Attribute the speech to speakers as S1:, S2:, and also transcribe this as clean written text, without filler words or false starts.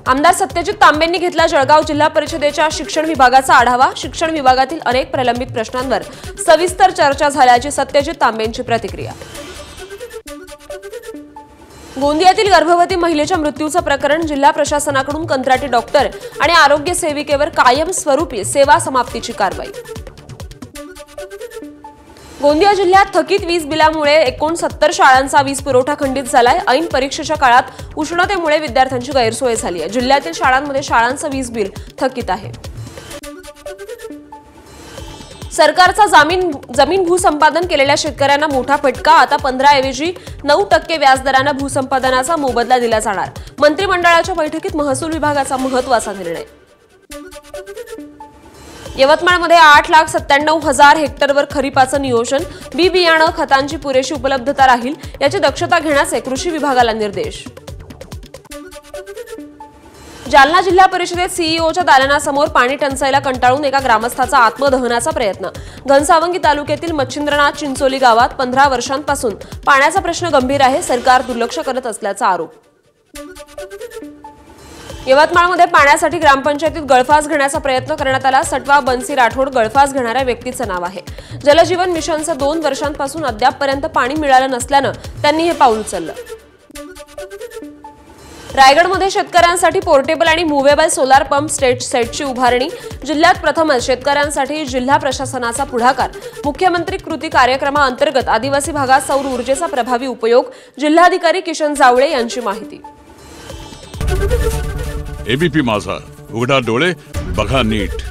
S1: आमदार सत्यजित तांबेंनी घेतला जळगाव जिल्हा परिषदेच्या शिक्षण विभागाचा आढावा। शिक्षण विभागातील अनेक प्रलंबित प्रश्नांवर सविस्तर चर्चा झाल्याची सत्यजित तांबेंची प्रतिक्रिया। गोंदियातील गर्भवती महिलेच्या मृत्यूचं प्रकरण जिल्हा प्रशासनाकडून कंत्राटी डॉक्टर आणि आरोग्य सेविकेवर कायमस्वरूपी सेवा समाप्तीची कारवाई। गोंदिया जिल्ह्यात थकीत वीज बिलामुळे 69 शाळांचा वीज पुरवठा खंडित झालाय। ऐन परीक्षेच्या काळात उष्णतेमुळे विद्यार्थ्यांची गैरसोय झाली आहे। जिल्ह्यातील शाळांमध्ये शाळांचं वीज बिल थकीत आहे। सरकारचा जमीन भूसंपादन केलेल्या शेतकऱ्यांना मोठा फटका। आता 15 ऐवजी 9% व्याजदराने भूसंपादनाचा मोबदला दिला जाणार। मंत्रिमंडळाच्या बैठकीत महसूल विभागाचा महत्त्वाचा निर्णय। यवतमाळमध्ये 8,97,000 हेक्टरवर खरीपाचं नियोजन। बी बियाणं खतांची पुरेशी उपलब्धता राहील याची दक्षता घेण्याचे कृषी विभागाला निर्देश। जालना जिल्हा परिषदेत सीईओच्या दालनासमोर पाणी टंचाईला कंटाळून एका ग्रामस्थाचा आत्मदहनाचा प्रयत्न। घनसावंगी तालुक्यातील मच्छिंद्रनाथ चिंचोली गावात 15 वर्षांपासून पाण्याचा प्रश्न गंभीर आहे। सरकार दुर्लक्ष करत असल्याचा आरोप। यवतमाळमध्ये पाण्यासाठी ग्रामपंचायतीत गळफास घेण्याचा प्रयत्न करण्यात आला। सटवा बनसी राठोड गळफास घेणाऱ्या व्यक्तीचं नाव आहे। जलजीवन मिशनचं 2 वर्षांपासून अद्यापपर्यंत पाणी मिळालं नसल्यानं त्यांनी हे पाऊल उचललं। रायगडमध्ये शेतकऱ्यांसाठी पोर्टेबल आणि मूव्हेबल सोलार पंप सेटची उभारणी। जिल्ह्यात प्रथमच शेतकऱ्यांसाठी जिल्हा प्रशासनाचा पुढाकार। मुख्यमंत्री कृती कार्यक्रमाअंतर्गत आदिवासी भागात सौर ऊर्जेचा प्रभावी उपयोग। जिल्हाधिकारी किशन जावळे यांची माहिती।
S2: एबीपी माझा, उघडा डोळे बघा नीट।